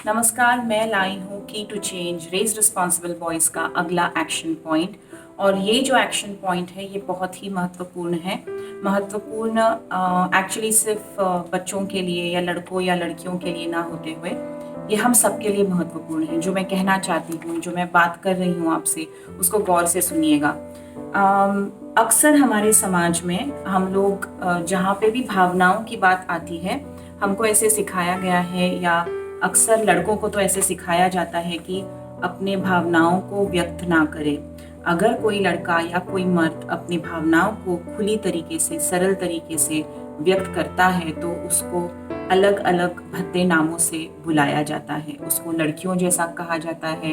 नमस्कार, मैं लाई हूँ की to change raise responsible boys का अगला एक्शन पॉइंट। और ये जो एक्शन पॉइंट है ये बहुत ही महत्वपूर्ण है। महत्वपूर्ण एक्चुअली सिर्फ बच्चों के लिए या लड़कों या लड़कियों के लिए ना होते हुए ये हम सबके लिए महत्वपूर्ण है। जो मैं कहना चाहती हूँ, जो मैं बात कर रही हूँ आपसे, उसको गौर से सुनिएगा। अक्सर हमारे समाज में हम लोग जहाँ पे भी भावनाओं की बात आती है, हमको ऐसे सिखाया गया है, या अक्सर लड़कों को तो ऐसे सिखाया जाता है कि अपने भावनाओं को व्यक्त ना करे। अगर कोई लड़का या कोई मर्द अपनी भावनाओं को खुली तरीके से, सरल तरीके से व्यक्त करता है तो उसको अलग अलग भद्दे नामों से बुलाया जाता है। उसको लड़कियों जैसा कहा जाता है,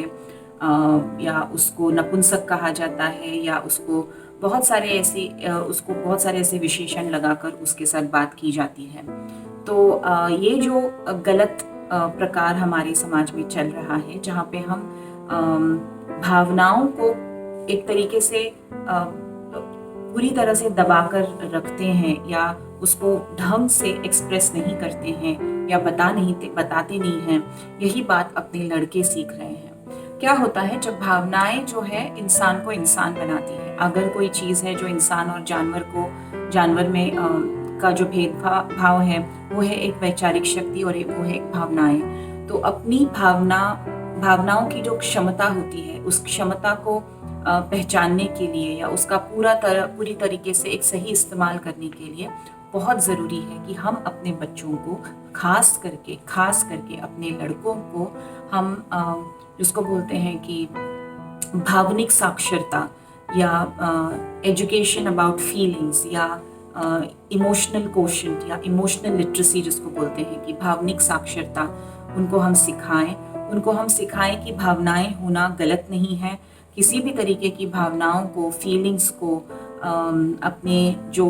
या उसको नपुंसक कहा जाता है, या उसको उसको बहुत सारे ऐसे विशेषण लगाकर उसके साथ बात की जाती है। तो ये जो गलत प्रकार हमारे समाज में चल रहा है, जहाँ पे हम भावनाओं को एक तरीके से पूरी तरह से दबाकर रखते हैं, या उसको ढंग से एक्सप्रेस नहीं करते हैं, या बताते नहीं हैं। यही बात अपने लड़के सीख रहे हैं। क्या होता है जब भावनाएं जो है इंसान को इंसान बनाती है। अगर कोई चीज़ है जो इंसान और जानवर में का जो भेदभाव है वो है एक वैचारिक शक्ति, और वो है एक भावनाएं। तो अपनी भावनाओं की जो क्षमता होती है, उस क्षमता को पहचानने के लिए, या उसका पूरी तरीके से एक सही इस्तेमाल करने के लिए बहुत ज़रूरी है कि हम अपने बच्चों को, खास करके अपने लड़कों को हम जिसको बोलते हैं कि भावनिक साक्षरता, या एजुकेशन अबाउट फीलिंग्स, या इमोशनल कोशेंट, या इमोशनल लिटरेसी जिसको बोलते हैं कि भावनिक साक्षरता, उनको हम सिखाएं कि भावनाएं होना गलत नहीं है। किसी भी तरीके की भावनाओं को, फीलिंग्स को, अपने जो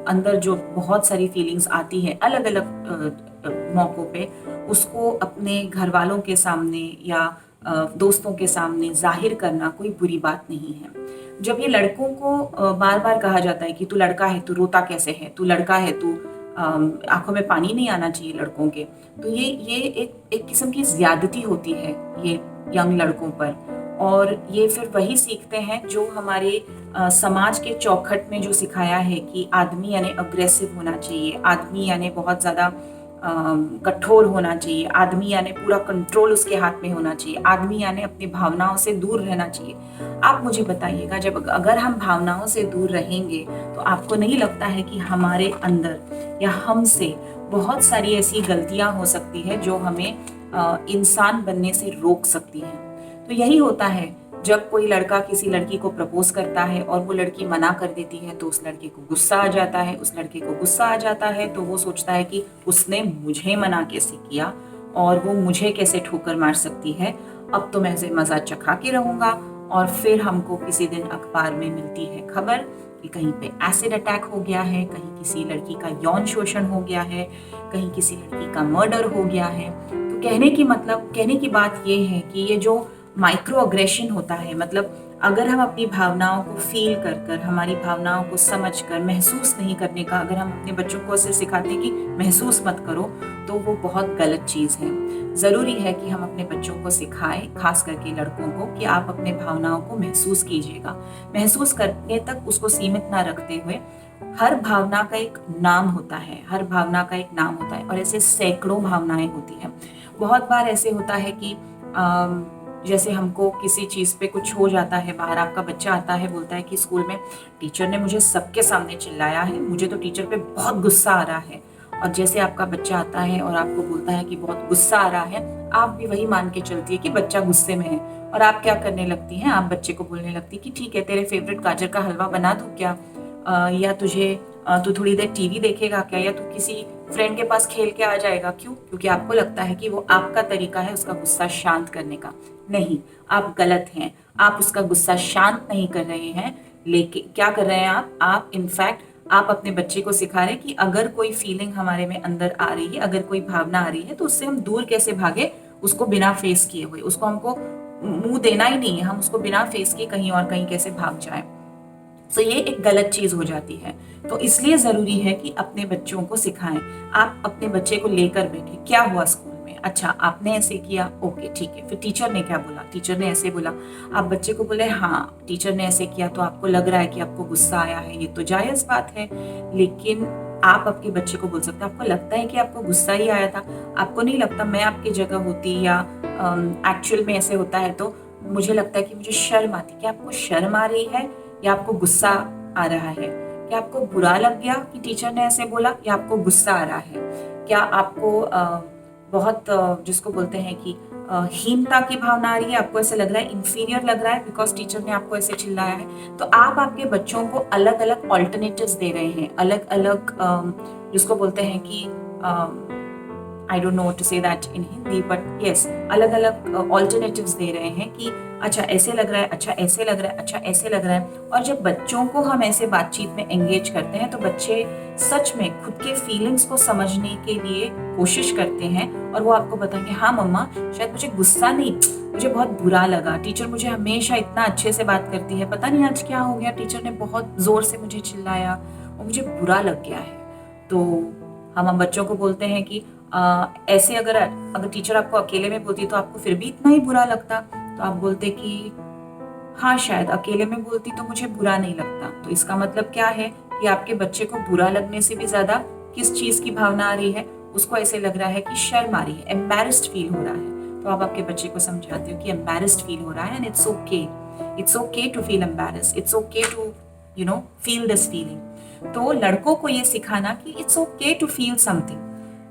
अंदर जो बहुत सारी फीलिंग्स आती है अलग अलग मौक़ों पे, उसको अपने घर वालों के सामने या दोस्तों के सामने जाहिर करना कोई बुरी बात नहीं है। जब ये लड़कों को बार बार कहा जाता है कि तू लड़का है, तू रोता कैसे है, तू लड़का है, तू आंखों में पानी नहीं आना चाहिए लड़कों के, तो ये एक किस्म की ज्यादती होती है ये यंग लड़कों पर। और ये फिर वही सीखते हैं जो हमारे समाज के चौखट में जो सिखाया है कि आदमी यानी अग्रेसिव होना चाहिए, आदमी यानी बहुत ज़्यादा कठोर होना चाहिए, आदमी यानी पूरा कंट्रोल उसके हाथ में होना चाहिए, आदमी यानी अपनी भावनाओं से दूर रहना चाहिए। आप मुझे बताइएगा, जब अगर हम भावनाओं से दूर रहेंगे तो आपको नहीं लगता है कि हमारे अंदर या हमसे बहुत सारी ऐसी गलतियां हो सकती है जो हमें इंसान बनने से रोक सकती हैं। तो यही होता है जब कोई लड़का किसी लड़की को प्रपोज करता है और वो लड़की मना कर देती है, तो उस लड़के को गुस्सा आ जाता है। उस लड़के को गुस्सा आ जाता है तो वो सोचता है कि उसने मुझे मना कैसे किया, और वो मुझे कैसे ठोकर मार सकती है। अब तो मैं इसे मजा चखा के रहूंगा। और फिर हमको किसी दिन अखबार में मिलती है खबर कि कहीं पे एसिड अटैक हो गया है, कहीं किसी लड़की का यौन शोषण हो गया है, कहीं किसी लड़की का मर्डर हो गया है। तो कहने की बात ये है कि ये जो माइक्रो अग्रेशन होता है, मतलब अगर हम अपनी भावनाओं को फील कर हमारी भावनाओं को समझ कर महसूस नहीं करने का, अगर हम अपने बच्चों को ऐसे सिखाते हैं कि महसूस मत करो, तो वो बहुत गलत चीज़ है। ज़रूरी है कि हम अपने बच्चों को सिखाएं, खास करके लड़कों को, कि आप अपने भावनाओं को महसूस कीजिएगा। महसूस करने तक उसको सीमित ना रखते हुए, हर भावना का एक नाम होता है, और ऐसे सैकड़ों भावनाएं होती हैं। बहुत बार ऐसे होता है कि जैसे हमको किसी चीज़ पे कुछ हो जाता है, बाहर आपका बच्चा आता है, बोलता है कि स्कूल में टीचर ने मुझे सबके सामने चिल्लाया है, मुझे तो टीचर पे बहुत गुस्सा आ रहा है। और जैसे आपका बच्चा आता है और आपको बोलता है कि बहुत गुस्सा आ रहा है, आप भी वही मान के चलती है कि बच्चा गुस्से में है। और आप क्या करने लगती हैं, आप बच्चे को बोलने लगती है कि ठीक है, तेरे फेवरेट गाजर का हलवा बना दूँ क्या, या तू थोड़ी देर टीवी देखेगा क्या, या तू किसी फ्रेंड के पास खेल के आ जाएगा। क्यों? क्योंकि आपको लगता है कि वो आपका तरीका है उसका गुस्सा शांत करने का। नहीं, आप गलत हैं। आप उसका गुस्सा शांत नहीं कर रहे हैं, लेकिन क्या कर रहे हैं आप इनफैक्ट आप अपने बच्चे को सिखा रहे हैं कि अगर कोई फीलिंग हमारे में अंदर आ रही है, अगर कोई भावना आ रही है, तो उससे हम दूर कैसे भागे, उसको बिना फेस किए हुए। उसको हमको मुंह देना ही नहीं है, हम उसको बिना फेस किए कहीं और कहीं कैसे भाग जाए। तो ये एक गलत चीज हो जाती है। तो इसलिए जरूरी है कि अपने बच्चों को सिखाएं। आप अपने बच्चे को लेकर बैठे, क्या हुआ स्कूल में, अच्छा आपने ऐसे किया, ओके ठीक है, फिर टीचर ने क्या बोला, टीचर ने ऐसे बोला। आप बच्चे को बोले हाँ टीचर ने ऐसे किया तो आपको लग रहा है कि आपको गुस्सा आया है, ये तो जायज़ बात है। लेकिन आप आपके बच्चे को बोल सकते हैं, आपको लगता है कि आपको गुस्सा ही आया था, आपको नहीं लगता मैं आपकी जगह होती या एक्चुअल में ऐसे होता है तो मुझे लगता है कि मुझे शर्म आती। क्या आपको शर्म आ रही है या आपको गुस्सा आ रहा है? क्या आपको बुरा लग गया कि टीचर ने ऐसे बोला या आपको गुस्सा आ रहा है? क्या आपको बहुत जिसको बोलते हैं कि हीनता की भावना आ रही है, आपको ऐसे लग रहा है इंफीरियर लग रहा है बिकॉज टीचर ने आपको ऐसे चिल्लाया है? तो आप आपके बच्चों को अलग अलग ऑल्टरनेटिव्स दे रहे हैं, अलग अलग जिसको बोलते हैं कि I don't know to say that in Hindi but yes, अलग अलग ऑल्टरनेटिव्स दे रहे हैं कि अच्छा ऐसे लग रहा है, अच्छा ऐसे लग रहा है, अच्छा ऐसे लग रहा है। और जब बच्चों को हम ऐसे बातचीत में एंगेज करते हैं तो बच्चे सच में खुद के फीलिंग्स को समझने के लिए कोशिश करते हैं और वो आपको बताएंगे हाँ मम्मा शायद मुझे गुस्सा नहीं, मुझे बहुत बुरा लगा, टीचर मुझे हमेशा इतना अच्छे से बात करती है, पता नहीं आज क्या हो गया, टीचर ने बहुत जोर से मुझे चिल्लाया और मुझे बुरा लग गया है। तो हम बच्चों को बोलते हैं कि ऐसे अगर टीचर आपको अकेले में बोलती तो आपको फिर भी इतना ही बुरा लगता? तो आप बोलते कि हाँ शायद अकेले में बोलती तो मुझे बुरा नहीं लगता। तो इसका मतलब क्या है कि आपके बच्चे को बुरा लगने से भी ज्यादा किस चीज की भावना आ रही है, उसको ऐसे लग रहा है कि शर्म आ रही है, एम्बैरेस्ड फील हो रहा है। तो आप आपके बच्चे को समझाते हो कि एम्बैरेस्ड फील हो रहा है and it's okay to feel embarrassed, it's okay to feel this feeling. तो लड़कों को ये सिखाना कि it's okay to feel something,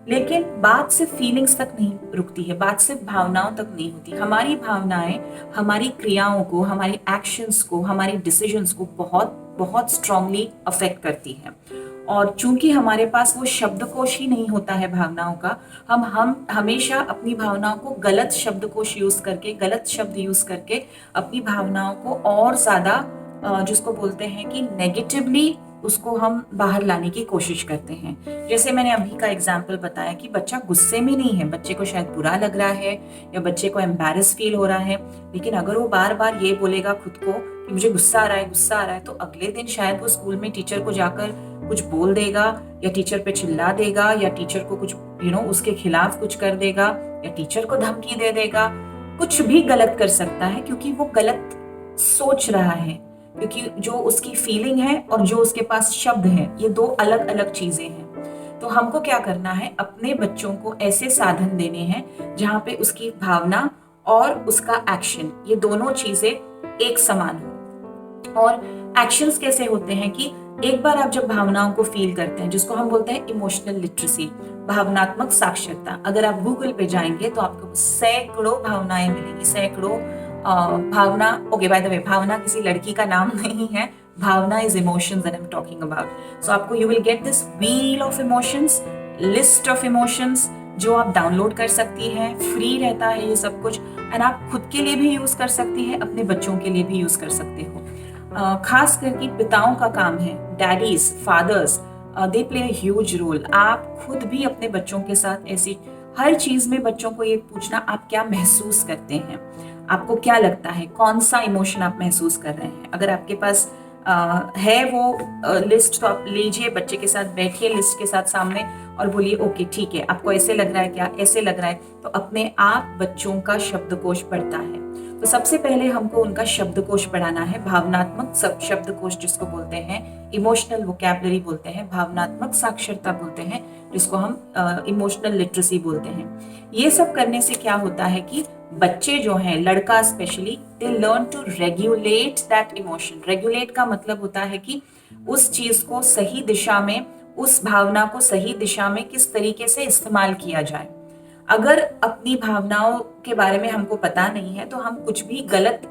लेकिन बात सिर्फ फीलिंग्स तक नहीं रुकती है, बात सिर्फ भावनाओं तक नहीं होती। हमारी भावनाएं हमारी क्रियाओं को, हमारी एक्शंस को, हमारी डिसीजंस को बहुत बहुत स्ट्रांगली अफेक्ट करती है। और चूंकि हमारे पास वो शब्दकोश ही नहीं होता है भावनाओं का, हम हमेशा अपनी भावनाओं को गलत शब्दकोश यूज करके, गलत शब्द यूज करके अपनी भावनाओं को और ज्यादा जिसको बोलते हैं कि नेगेटिवली उसको हम बाहर लाने की कोशिश करते हैं। जैसे मैंने अभी का एग्जाम्पल बताया कि बच्चा गुस्से में नहीं है, बच्चे को शायद बुरा लग रहा है या बच्चे को एम्बैरेस फील हो रहा है, लेकिन अगर वो बार बार ये बोलेगा खुद को कि मुझे गुस्सा आ रहा है, गुस्सा आ रहा है, तो अगले दिन शायद वो स्कूल में टीचर को जाकर कुछ बोल देगा या टीचर पे चिल्ला देगा या टीचर को कुछ उसके खिलाफ कुछ कर देगा या टीचर को धमकी दे देगा, कुछ भी गलत कर सकता है क्योंकि वो गलत सोच रहा है, क्योंकि जो उसकी फीलिंग है और जो उसके पास शब्द है ये दो अलग अलग चीजें हैं। तो हमको क्या करना है, अपने बच्चों को ऐसे साधन देने हैं जहां पे उसकी भावना और उसका एक्शन ये दोनों चीजें एक समान हो। और एक्शंस कैसे होते हैं कि एक बार आप जब भावनाओं को फील करते हैं, जिसको हम बोलते हैं इमोशनल लिटरेसी, भावनात्मक साक्षरता, अगर आप गूगल पे जाएंगे तो आपको सैकड़ों भावनाएं मिलेंगी, सैकड़ों भावना। ओके बाय द वे, भावना किसी लड़की का नाम नहीं है, भावना is emotions that I am talking about. So आपको you will get this wheel of emotions, list of emotions जो आप डाउनलोड कर सकती हैं, फ्री रहता है ये सब कुछ, एंड आप खुद के लिए भी यूज कर सकती है, अपने बच्चों के लिए भी यूज कर सकते हो। खास करके पिताओं का काम है, daddies, fathers, they play a huge role. आप खुद भी अपने बच्चों के साथ ऐसी हर चीज में बच्चों को ये पूछना आप क्या महसूस करते हैं, आपको क्या लगता है, कौन सा इमोशन आप महसूस कर रहे हैं। अगर आपके पास है वो लिस्ट तो आप लीजिए, बच्चे के साथ बैठिए लिस्ट के साथ सामने और बोलिए ओके ठीक है, आपको ऐसे लग रहा है क्या, ऐसे लग रहा है। तो अपने आप बच्चों का शब्दकोश बढ़ता है। तो सबसे पहले हमको उनका शब्दकोश बढ़ाना है, भावनात्मक शब्दकोश जिसको बोलते हैं, इमोशनल वोकैबुलरी बोलते हैं, भावनात्मक साक्षरता बोलते हैं, जिसको हम इमोशनल लिटरेसी बोलते हैं। ये सब करने से क्या होता है कि बच्चे जो हैं, लड़का specially, they learn to regulate that emotion. Regulate का मतलब होता है कि उस चीज को सही दिशा में, उस भावना को सही दिशा में किस तरीके से इस्तेमाल किया जाए। अगर अपनी भावनाओं के बारे में हमको पता नहीं है तो हम कुछ भी गलत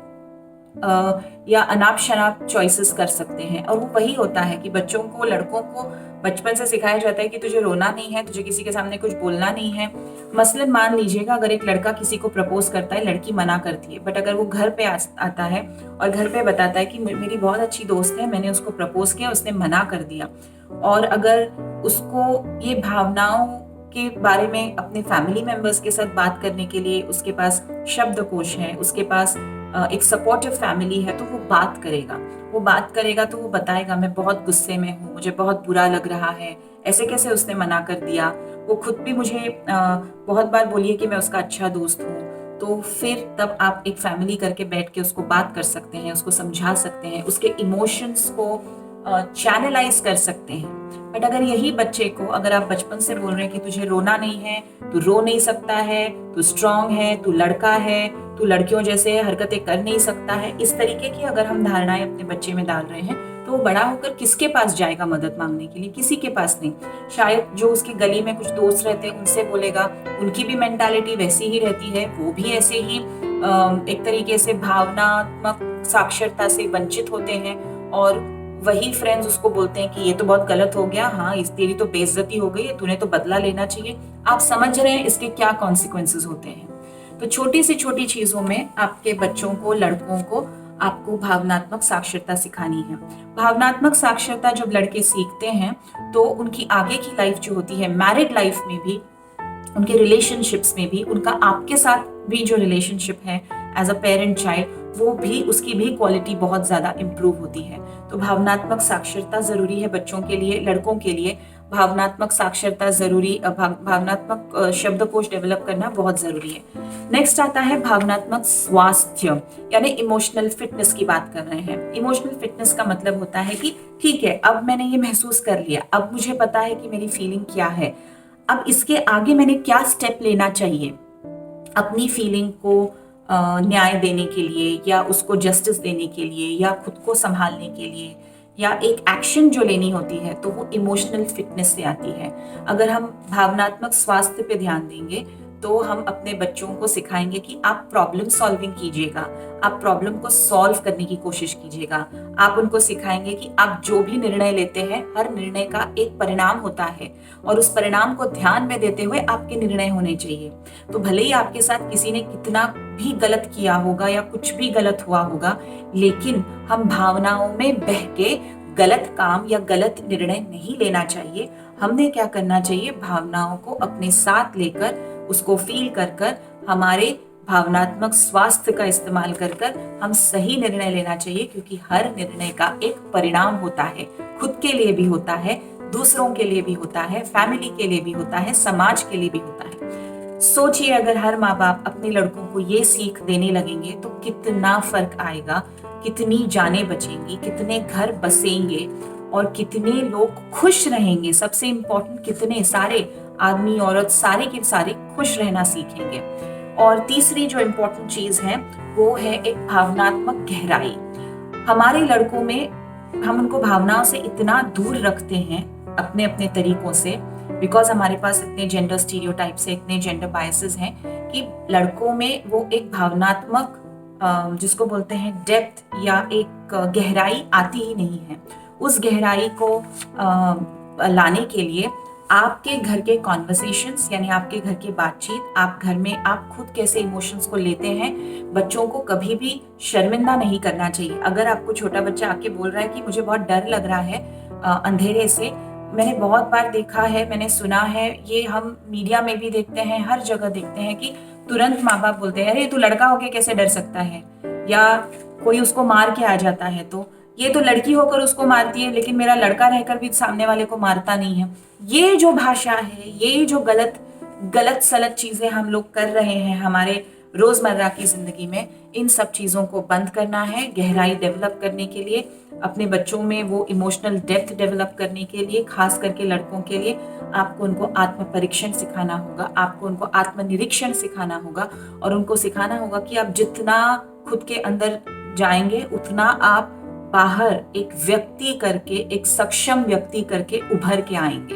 या अनाप शनाप चॉइसेस कर सकते हैं। और वो वही होता है कि बच्चों को, लड़कों को बचपन से सिखाया जाता है कि तुझे रोना नहीं है, तुझे किसी के सामने कुछ बोलना नहीं है। मसलन मान लीजिएगा अगर एक लड़का किसी को प्रपोज करता है, लड़की मना करती है, बट अगर वो घर पे आता है और घर पे बताता है कि मेरी बहुत अच्छी दोस्त है, मैंने उसको प्रपोज किया, उसने मना कर दिया, और अगर उसको ये भावनाओं के बारे में अपने फैमिली मेंबर्स के साथ बात करने के लिए उसके पास शब्दकोश है, उसके पास एक सपोर्टिव फैमिली है, तो वो बात करेगा तो वो बताएगा मैं बहुत गुस्से में हूँ, मुझे बहुत बुरा लग रहा है, ऐसे कैसे उसने मना कर दिया, वो खुद भी मुझे बहुत बार बोली है कि मैं उसका अच्छा दोस्त हूँ, तो फिर तब आप एक फैमिली करके बैठ के उसको बात कर सकते हैं, उसको समझा सकते हैं, उसके इमोशंस को चैनलाइज कर सकते हैं। बट अगर यही बच्चे को अगर आप बचपन से बोल रहे हैं कि तुझे रोना नहीं है, तू रो नहीं सकता है, तू स्ट्रांग है, तू लड़का है, तू लड़कियों जैसे हरकतें कर नहीं सकता है, इस तरीके की अगर हम धारणाएं अपने बच्चे में डाल रहे हैं, तो वो बड़ा होकर किसके पास जाएगा मदद मांगने के लिए? किसी के पास नहीं। शायद जो उसकी गली में कुछ दोस्त रहते हैं उनसे बोलेगा, उनकी भी मेंटालिटी वैसी ही रहती है, वो भी ऐसे ही एक तरीके से भावनात्मक साक्षरता से वंचित होते हैं, और वही फ्रेंड्स उसको बोलते हैं कि ये तो बहुत गलत हो गया, हाँ इस तेरी तो बेइज्जती हो गई, तूने तो बदला लेना चाहिए। आप समझ रहे हैं इसके क्या कॉन्सिक्वेंसेस होते हैं। तो छोटी से छोटी चीजों में आपके बच्चों को, लड़कों को, आपको भावनात्मक साक्षरता सिखानी है। भावनात्मक साक्षरता जब लड़के सीखते हैं तो उनकी आगे की लाइफ जो होती है, मैरिड लाइफ में भी, उनके रिलेशनशिप्स में भी, उनका आपके साथ भी जो रिलेशनशिप है एज अ पेरेंट चाइल्ड, वो भी, उसकी भी क्वालिटी बहुत ज्यादा इंप्रूव होती है। तो भावनात्मक साक्षरता जरूरी है बच्चों के लिए, लड़कों के लिए भावनात्मक साक्षरता जरूरी, भावनात्मक शब्दकोश डेवलप करना बहुत जरूरी है। नेक्स्ट आता है भावनात्मक स्वास्थ्य, यानी इमोशनल फिटनेस की बात कर रहे हैं। इमोशनल फिटनेस का मतलब होता है कि ठीक है, अब मैंने ये महसूस कर लिया, अब मुझे पता है कि मेरी फीलिंग क्या है, अब इसके आगे मैंने क्या स्टेप लेना चाहिए अपनी फीलिंग को न्याय देने के लिए, या उसको जस्टिस देने के लिए, या खुद को संभालने के लिए, या एक एक्शन जो लेनी होती है, तो वो इमोशनल फिटनेस से आती है। अगर हम भावनात्मक स्वास्थ्य पे ध्यान देंगे तो हम अपने बच्चों को सिखाएंगे कि आप प्रॉब्लम सॉल्विंग कीजिएगा, आप प्रॉब्लम को सॉल्व करने की कोशिश कीजिएगा। आप उनको सिखाएंगे कि आप जो भी निर्णय लेते हैं, हर निर्णय का एक परिणाम होता है, और उस परिणाम को ध्यान में देते हुए आपके निर्णय होने चाहिए। तो भले ही आपके साथ किसी ने कितना भी गलत किया होगा या कुछ भी गलत हुआ होगा, लेकिन हम भावनाओं में बह के गलत काम या गलत निर्णय नहीं लेना चाहिए। हमने क्या करना चाहिए, भावनाओं को अपने साथ लेकर, उसको फील कर कर, हमारे भावनात्मक स्वास्थ्य का इस्तेमाल कर कर हम सही निर्णय लेना चाहिए, क्योंकि हर निर्णय का एक परिणाम होता है, खुद के लिए भी होता है, दूसरों के लिए भी होता है, फैमिली के लिए भी होता है, समाज के लिए भी होता है। सोचिए अगर हर माँ बाप अपने लड़कों को ये सीख देने लगेंगे तो कितना फर्क आएगा, कितनी जानें बचेंगी, कितने घर बसेंगे, और कितने लोग खुश रहेंगे। सबसे इम्पोर्टेंट, कितने सारे आदमी औरत सारे के सारे खुश रहना सीखेंगे। और तीसरी जो इम्पोर्टेंट चीज है वो है एक भावनात्मक गहराई। हमारे लड़कों में हम उनको भावनाओं से इतना दूर रखते हैं अपने अपने तरीकों से, बिकॉज हमारे पास इतने जेंडर स्टीरियोटाइप्स है, इतने जेंडर बायसेस हैं, कि लड़कों में वो एक भावनात्मक जिसको बोलते हैं डेप्थ या एक गहराई आती ही नहीं है। उस गहराई को लाने के लिए आपके घर के कॉन्वर्सेशंस, यानी आपके घर की बातचीत, आप घर में आप खुद कैसे इमोशंस को लेते हैं, बच्चों को कभी भी शर्मिंदा नहीं करना चाहिए। अगर आपको छोटा बच्चा आके बोल रहा है कि मुझे बहुत डर लग रहा है अंधेरे से, मैंने बहुत बार देखा है, मैंने सुना है, ये हम मीडिया में भी देखते हैं, हर जगह देखते हैं कि तुरंत माँ बाप बोलते हैं, अरे तू लड़का होके कैसे डर सकता है, या कोई उसको मार के आ जाता है तो ये तो लड़की होकर उसको मारती है, लेकिन मेरा लड़का रहकर भी सामने वाले को मारता नहीं है। ये जो भाषा है, ये जो गलत गलत सलत चीजें हम लोग कर रहे हैं हमारे रोजमर्रा की जिंदगी में, इन सब चीजों को बंद करना है। गहराई डेवलप करने के लिए, अपने बच्चों में वो इमोशनल डेप्थ डेवलप करने के लिए, खास करके लड़कों के लिए, आपको उनको आत्म परीक्षण सिखाना होगा, आपको उनको आत्मनिरीक्षण सिखाना होगा, और उनको सिखाना होगा कि आप जितना खुद के अंदर जाएंगे उतना आप बाहर एक व्यक्ति करके, एक सक्षम व्यक्ति करके उभर के आएंगे।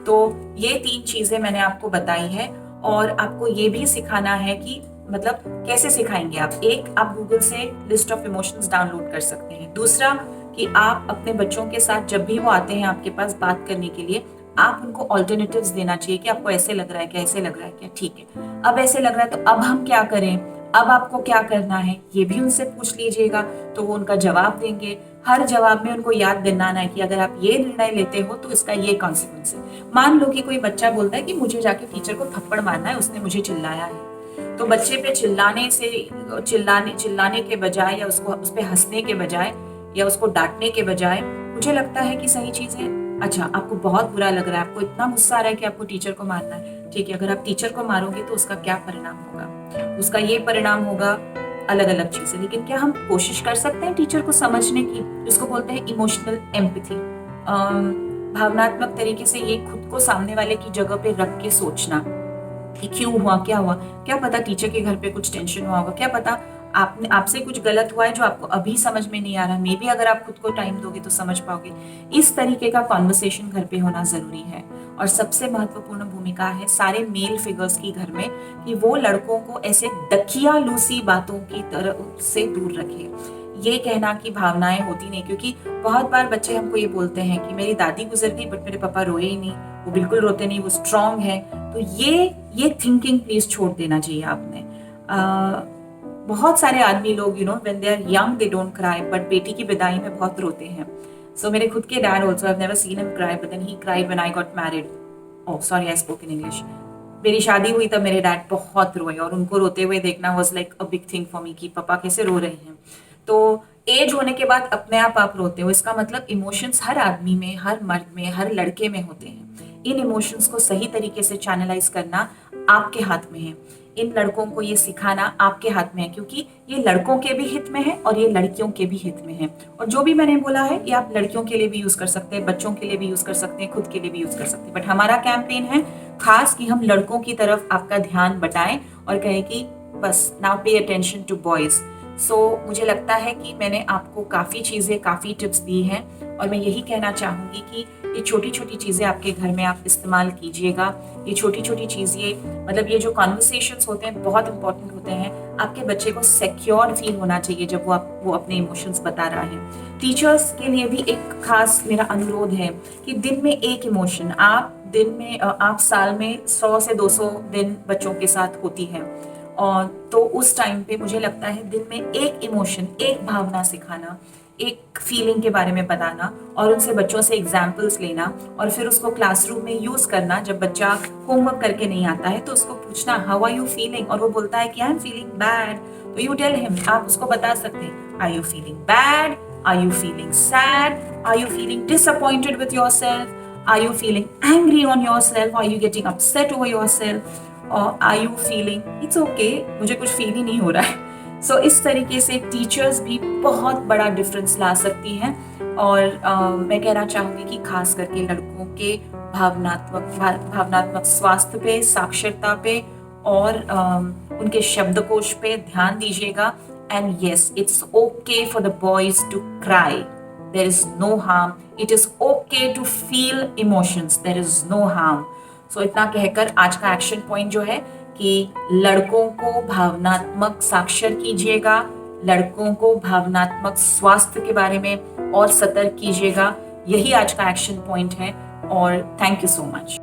तो ये 3 चीजें मैंने आपको बताई है, और आपको ये भी सिखाना है कि मतलब कैसे सिखाएंगे आप। एक, आप गूगल से लिस्ट ऑफ इमोशंस डाउनलोड कर सकते हैं। दूसरा, कि आप अपने बच्चों के साथ जब भी वो आते हैं आपके पास बात करने के लिए, आप उनको ऑल्टरनेटिव्स देना चाहिए कि आपको ऐसे लग रहा है क्या, ऐसे लग रहा है क्या, ठीक है अब ऐसे लग रहा है तो अब हम क्या करें, अब आपको क्या करना है, ये भी उनसे पूछ लीजिएगा, तो वो उनका जवाब देंगे। हर जवाब में उनको याद दिलाना है कि अगर आप ये निर्णय लेते हो तो इसका ये कॉन्सिक्वेंस है। मान लो कि कोई बच्चा बोलता है कि मुझे जाके टीचर को थप्पड़ मारना है, उसने मुझे चिल्लाया है, तो बच्चे पे चिल्लाने के बजाय, या उसको उस पे हंसने के बजाय, या उसको डांटने के बजाय, मुझे लगता है कि सही चीज है अच्छा, आपको बहुत बुरा लग रहा है, आपको इतना गुस्सा आ रहा है कि आपको टीचर को मारना है। ठीक है, अगर आप टीचर को मारोगे तो उसका क्या परिणाम होगा? उसका ये परिणाम होगा अलग-अलग चीज़ें। लेकिन क्या हम कोशिश कर सकते हैं टीचर को समझने की? जिसको बोलते हैं इमोशनल एम्पैथी। भावनात्मक तरीके से ये खुद को सामने वाले की जगह पे रख के सोचना कि क्यों हुआ, क्या हुआ? क्या पता टीचर के घर पे कुछ टेंशन हुआ होगा, क्या पता आपने आपसे कुछ गलत हुआ है जो आपको अभी समझ में नहीं आ रहा। मे बी अगर आप खुद को टाइम दोगे तो समझ पाओगे। इस तरीके का कॉन्वर्सेशन घर पे होना ज़रूरी है। और सबसे महत्वपूर्ण भूमिका है सारे मेल फिगर्स की घर में कि वो लड़कों को ऐसे दकियालूसी बातों की तरह से दूर रखे। ये कहना कि भावनाएं होती नहीं, क्योंकि बहुत बार बच्चे हमको ये बोलते हैं कि मेरी दादी गुजर गई बट मेरे पापा रोए ही नहीं, वो बिल्कुल रोते नहीं, वो स्ट्रांग है। तो ये थिंकिंग प्लीज छोड़ देना चाहिए आपने। बहुत सारे आदमी लोग when they are young they don't cry, but बेटी की विदाई में बहुत रोते हैं। सो मेरे खुद के dad also, I have never seen him cry, but then he cried when I got married. Oh sorry, I spoke in English. मेरी शादी हुई तब मेरे डैड बहुत रोए, और उनको रोते हुए देखना was like a big thing for me कि पापा कैसे रो रहे हैं। तो एज होने के बाद अपने आप रोते हो, इसका मतलब इमोशंस हर आदमी में, हर मर्द में, हर लड़के में होते हैं। इन इमोशंस को सही तरीके से चैनलाइज करना आपके हाथ में है। इन लड़कों को ये सिखाना आपके हाथ में है, क्योंकि ये लड़कों के भी हित में है और ये लड़कियों के भी हित में है। और जो भी मैंने बोला है ये आप लड़कियों के लिए भी यूज कर सकते हैं, बच्चों के लिए भी यूज कर सकते हैं, खुद के लिए भी यूज कर सकते हैं। बट हमारा कैंपेन है खास कि हम लड़कों की तरफ आपका ध्यान बटाएं और कहें कि बस now pay attention to boys. सो मुझे लगता है कि मैंने आपको काफ़ी चीज़ें, काफ़ी टिप्स दी हैं, और मैं यही कहना चाहूँगी कि ये छोटी छोटी चीज़ें आपके घर में आप इस्तेमाल कीजिएगा। ये छोटी छोटी चीज़ें, मतलब ये जो कॉन्वर्सेशंस होते हैं बहुत इंपॉर्टेंट होते हैं। आपके बच्चे को सिक्योर फील होना चाहिए जब वो अपने इमोशंस बता रहा है। टीचर्स के लिए भी एक खास मेरा अनुरोध है कि दिन में एक इमोशन, आप साल में 100 से 200 दिन बच्चों के साथ होती है, और तो उस टाइम पे मुझे लगता है दिन में एक इमोशन, एक भावना सिखाना, एक फीलिंग के बारे में बताना, और उनसे बच्चों से एग्जाम्पल्स लेना, और फिर उसको क्लासरूम में यूज करना। जब बच्चा होमवर्क करके नहीं आता है तो उसको पूछना हाउ आर यू फीलिंग, और वो बोलता है कि आई एम फीलिंग बैड, तो यू टेल हिम, आप उसको बता सकते हैं are you feeling bad, are you feeling sad, are you feeling disappointed with your self, are you feeling angry on your self, are you getting upset over your self, और are you feeling it's okay, मुझे कुछ feel ही नहीं हो रहा है। सो इस तरीके से टीचर्स भी बहुत बड़ा डिफरेंस ला सकती हैं। और मैं कहना चाहूँगी कि खास करके लड़कों के भावनात्मक स्वास्थ्य पे, साक्षरता पे, और उनके शब्दकोश पे ध्यान दीजिएगा। And yes, it's okay for the boys to cry, there is no harm, it is okay to feel emotions, there is no harm. So इतना कहकर आज का एक्शन पॉइंट जो है कि लड़कों को भावनात्मक साक्षर कीजिएगा, लड़कों को भावनात्मक स्वास्थ्य के बारे में और सतर्क कीजिएगा। यही आज का एक्शन पॉइंट है, और थैंक यू सो मच।